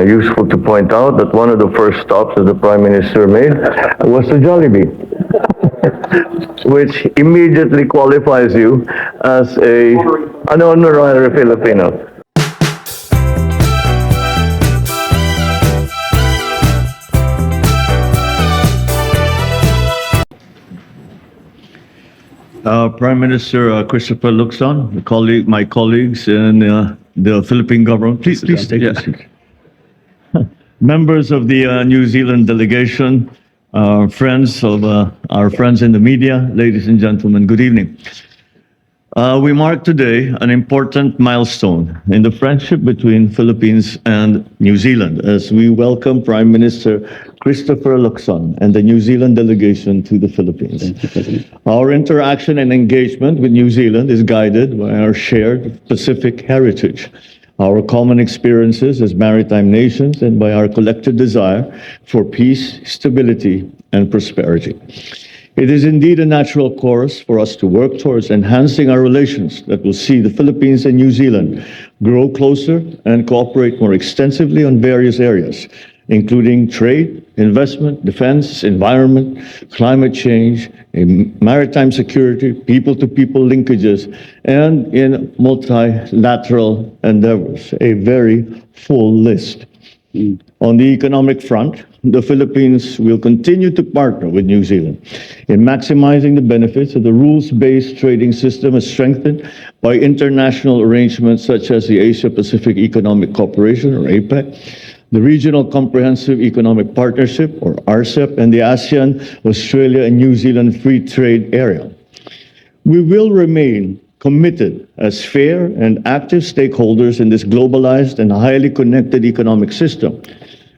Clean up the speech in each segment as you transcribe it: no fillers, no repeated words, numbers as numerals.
useful to point out that one of the first stops that the Prime Minister made was to Jollibee, which immediately qualifies you as an honorary Filipino. Prime Minister Christopher Locson, my colleagues in the Philippine government, please take a seat. Members of the New Zealand delegation, friends of our friends in the media, ladies and gentlemen, good evening. We mark today an important milestone in the friendship between Philippines and New Zealand as we welcome Prime Minister Christopher Locson and the New Zealand delegation to the Philippines. Our interaction and engagement with New Zealand is guided by our shared Pacific heritage, our common experiences as maritime nations, and by our collective desire for peace, stability, and prosperity. It is indeed a natural course for us to work towards enhancing our relations that will see the Philippines and New Zealand grow closer and cooperate more extensively on various areas, including trade, investment, defense, environment, climate change, maritime security, people-to-people linkages, and in multilateral endeavors, a very full list. On the economic front, the Philippines will continue to partner with New Zealand in maximizing the benefits of the rules-based trading system as strengthened by international arrangements such as the Asia-Pacific Economic Cooperation, or APEC, the Regional Comprehensive Economic Partnership, or RCEP, and the ASEAN, Australia, and New Zealand Free Trade Area. We will remain committed as fair and active stakeholders in this globalized and highly connected economic system,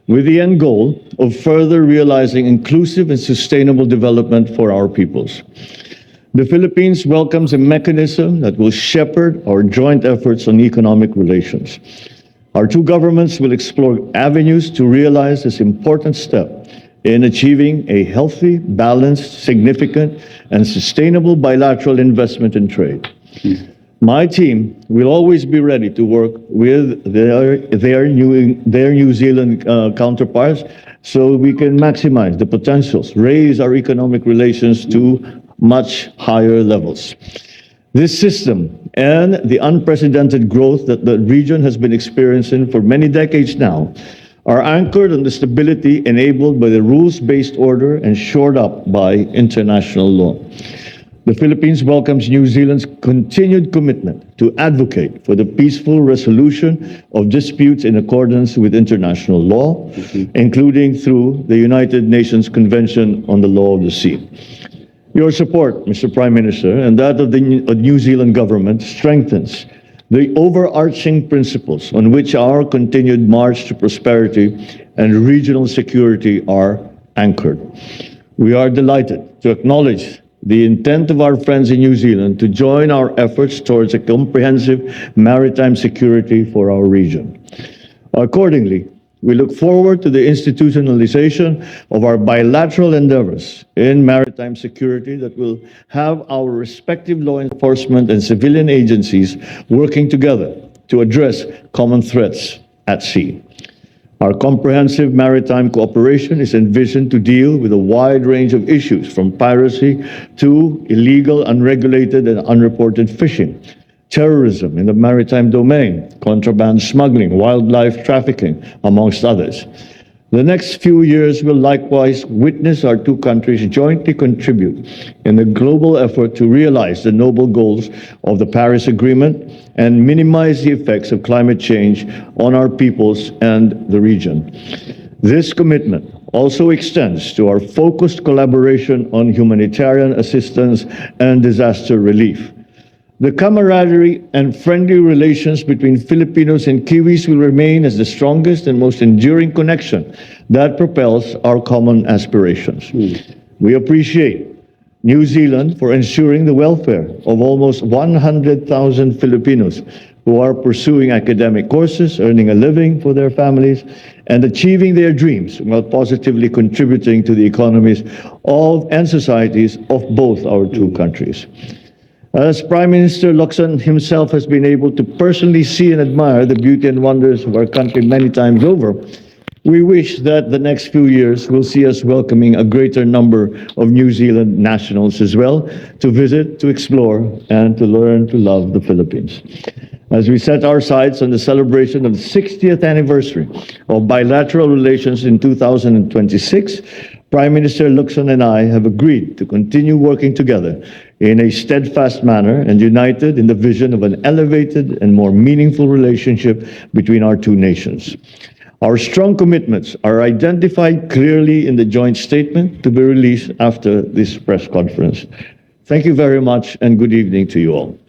with the end goal of further realizing inclusive and sustainable development for our peoples. The Philippines welcomes a mechanism that will shepherd our joint efforts on economic relations. Our two governments will explore avenues to realize this important step in achieving a healthy, balanced, significant, and sustainable bilateral investment and trade. My team will always be ready to work with their New Zealand counterparts so we can maximize the potentials, raise our economic relations to much higher levels. This system and the unprecedented growth that the region has been experiencing for many decades now are anchored on the stability enabled by the rules-based order and shored up by international law. The Philippines welcomes New Zealand's continued commitment to advocate for the peaceful resolution of disputes in accordance with international law, including through the United Nations Convention on the Law of the Sea. Your support, Mr. Prime Minister, and that of the New Zealand government strengthens the overarching principles on which our continued march to prosperity and regional security are anchored. We are delighted to acknowledge the intent of our friends in New Zealand to join our efforts towards a comprehensive maritime security for our region. Accordingly, we look forward to the institutionalization of our bilateral endeavors in maritime security that will have our respective law enforcement and civilian agencies working together to address common threats at sea. Our comprehensive maritime cooperation is envisioned to deal with a wide range of issues, from piracy to illegal, unregulated, and unreported fishing, terrorism in the maritime domain, contraband smuggling, wildlife trafficking, amongst others. The next few years will likewise witness our two countries jointly contribute in the global effort to realize the noble goals of the Paris Agreement and minimize the effects of climate change on our peoples and the region. This commitment also extends to our focused collaboration on humanitarian assistance and disaster relief. The camaraderie and friendly relations between Filipinos and Kiwis will remain as the strongest and most enduring connection that propels our common aspirations. We appreciate New Zealand for ensuring the welfare of almost 100,000 Filipinos who are pursuing academic courses, earning a living for their families, and achieving their dreams while positively contributing to the economies and societies of both our two countries. As Prime Minister Locsin himself has been able to personally see and admire the beauty and wonders of our country many times over, we wish that the next few years will see us welcoming a greater number of New Zealand nationals as well to visit, to explore, and to learn to love the Philippines. As we set our sights on the celebration of the 60th anniversary of bilateral relations in 2026, Prime Minister Locsin and I have agreed to continue working together in a steadfast manner and united in the vision of an elevated and more meaningful relationship between our two nations. Our strong commitments are identified clearly in the joint statement to be released after this press conference. Thank you very much and good evening to you all.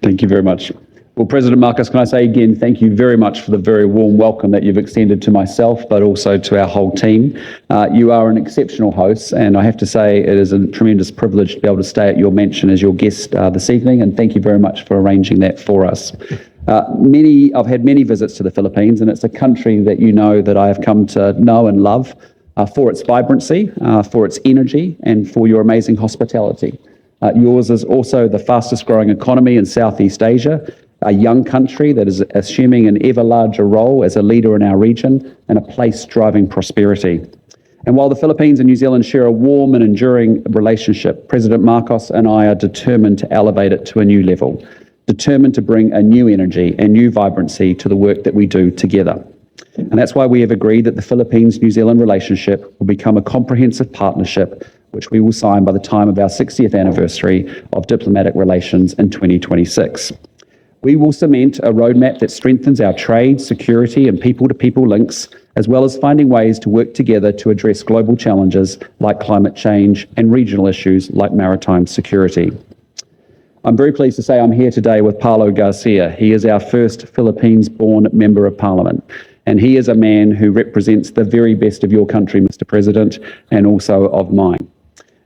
Thank you very much. Well, President Marcos, can I say again, thank you very much for the very warm welcome that you've extended to myself, but also to our whole team. You are an exceptional host, and I have to say it is a tremendous privilege to be able to stay at your mansion as your guest this evening, and thank you very much for arranging that for us. I've had many visits to the Philippines, and it's a country that you know that I have come to know and love for its vibrancy, for its energy, and for your amazing hospitality. Yours is also the fastest growing economy in Southeast Asia, a young country that is assuming an ever larger role as a leader in our region and a place driving prosperity. And while the Philippines and New Zealand share a warm and enduring relationship, President Marcos and I are determined to elevate it to a new level, determined to bring a new energy and new vibrancy to the work that we do together. And that's why we have agreed that the Philippines-New Zealand relationship will become a comprehensive partnership, which we will sign by the time of our 60th anniversary of diplomatic relations in 2026. We will cement a roadmap that strengthens our trade, security, and people-to-people links, as well as finding ways to work together to address global challenges like climate change and regional issues like maritime security. I'm very pleased to say I'm here today with Paulo Garcia. He is our first Philippines-born Member of Parliament, and he is a man who represents the very best of your country, Mr. President, and also of mine.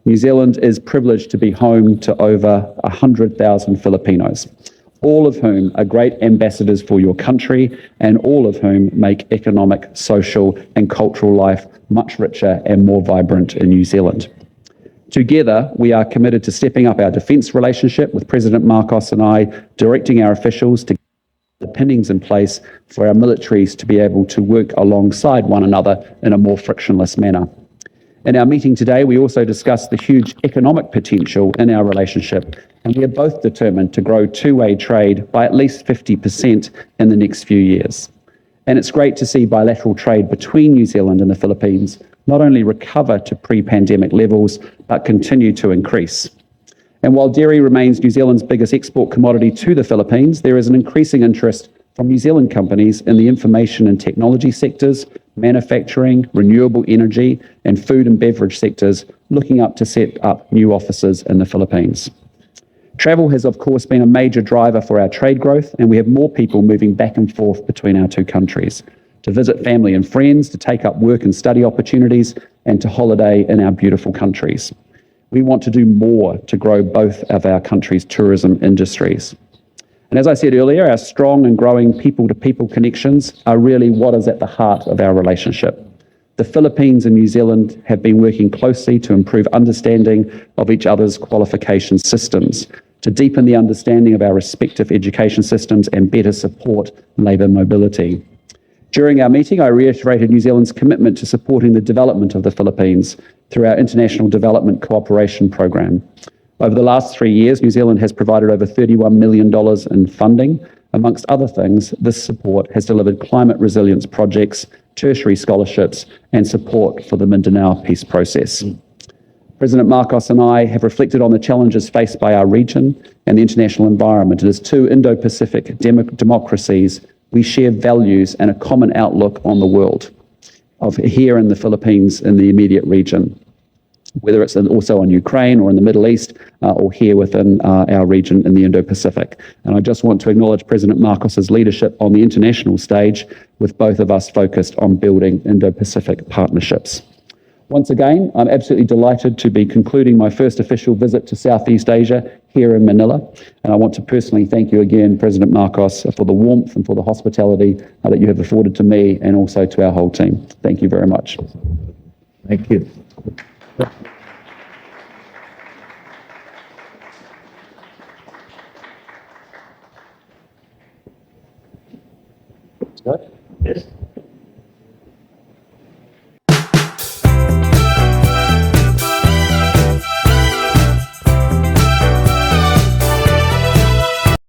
New Zealand is privileged to be home to over 100,000 Filipinos, all of whom are great ambassadors for your country and all of whom make economic, social and cultural life much richer and more vibrant in New Zealand. Together, we are committed to stepping up our defence relationship with President Marcos and I, directing our officials to get the pinnings in place for our militaries to be able to work alongside one another in a more frictionless manner. In our meeting today, we also discussed the huge economic potential in our relationship, and we are both determined to grow two-way trade by at least 50% in the next few years. And it's great to see bilateral trade between New Zealand and the Philippines not only recover to pre-pandemic levels, but continue to increase. And while dairy remains New Zealand's biggest export commodity to the Philippines, there is an increasing interest from New Zealand companies in the information and technology sectors, manufacturing, renewable energy, and food and beverage sectors looking up to set up new offices in the Philippines. Travel has, of course, been a major driver for our trade growth, and we have more people moving back and forth between our two countries to visit family and friends, to take up work and study opportunities, and to holiday in our beautiful countries. We want to do more to grow both of our countries' tourism industries. And as I said earlier, our strong and growing people-to-people connections are really what is at the heart of our relationship. The Philippines and New Zealand have been working closely to improve understanding of each other's qualification systems, to deepen the understanding of our respective education systems and better support labour mobility. During our meeting, I reiterated New Zealand's commitment to supporting the development of the Philippines through our International Development Cooperation Programme. Over the last 3 years, New Zealand has provided over $31 million in funding. Amongst other things, this support has delivered climate resilience projects, tertiary scholarships, and support for the Mindanao peace process. President Marcos and I have reflected on the challenges faced by our region and the international environment. As two Indo-Pacific democracies, we share values and a common outlook on the world, of here in the Philippines, in the immediate region, whether it's also on Ukraine or in the Middle East or here within our region in the Indo-Pacific. And I just want to acknowledge President Marcos's leadership on the international stage, with both of us focused on building Indo-Pacific partnerships. Once again, I'm absolutely delighted to be concluding my first official visit to Southeast Asia here in Manila. And I want to personally thank you again, President Marcos, for the warmth and for the hospitality that you have afforded to me and also to our whole team. Thank you very much. Thank you. Yes.